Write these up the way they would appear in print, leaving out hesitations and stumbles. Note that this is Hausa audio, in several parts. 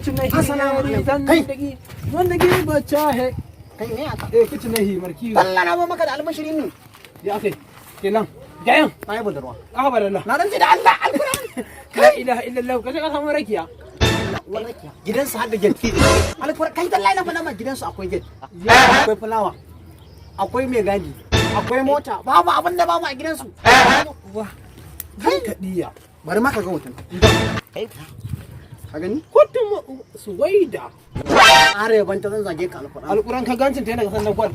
कुछ नहीं जिंदगी जिंदगी बच्चा है kai ne aka कुछ नहीं मरकी Allah na ba maka da almashirin ne ya kai kenan gayan kai budurwa abar Allah na rantsi da Allah alquran la ilaha illallah kaje ka samu rakiya gidansu har da gate alquran kai tallahi na faɗa ma gidansu akwai gate akwai fulawa akwai mai gadi akwai mota babu abin da babu a gidansu wa kai kadiya bari ma ka ga hoton kai ka gani kotun suwaida are ban ta zan zage ka alquran alquran ka gancin ta yana san kwal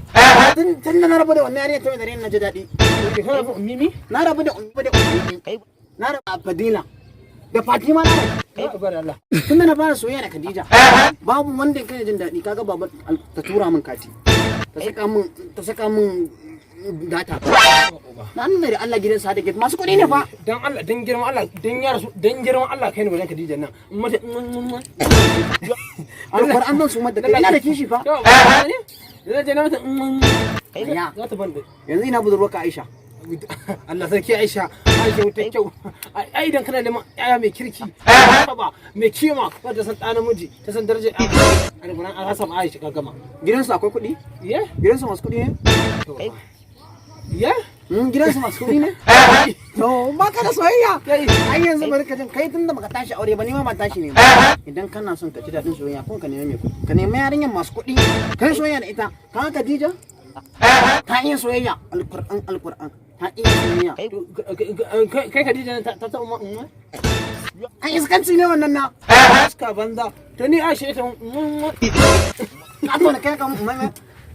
tun da na rabu da wannan yarinya ta da na ji daɗi mimi na rabu da ummi na rabu da fadila da fatima na kai abar Allah tun da na fara soyayya da khadija babu wanda kai jin daɗi kaga baba ta tura min kati ta saka min data nan da Allah gidan sa da gate masu kuɗi ne fa dan Allah dan girman Allah dan ya rasu dan girman Allah kai ne wajen Khadija nan mata alquran nan su madda ina da kishi fa zai je na mata ya za ta banda yanzu ina budurwa ka Aisha Allah sarki Aisha wuta kyau ai idan kana neman yaya mai kirki ba mai kima wanda san ɗa namiji ta san darajar alquran an rasa Aisha ka gama gidansu akwai kuɗi ye gidansu masu kuɗi ne ye gidansu masu kuɗi ne to ba ka da soyayya ai yanzu bari ka jin kai tunda baka tashi aure ba ni ma ban tashi ne idan kana son ka ji daɗin soyayya kun ka nemi mai kuɗi ka nemi yarinyar masu kuɗi kai soyayya da ita ka Khadija ta iya soyayya alquran ta iya soyayya kai Khadija ta ta umma ai iskanci ne wannan na aska banza to ni Aisha ita ka to ne kai ka umma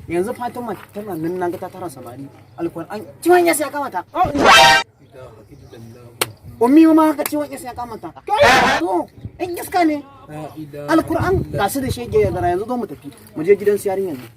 yanzu Fatima tana nan nan ta tara samari alquran ciwon ya sai kamata ummi ma haka ciwon ya sai kamata to in iska ne alquran ga su da shege ya gara yanzu zo mu tafi mu je gidan su yarinyar ne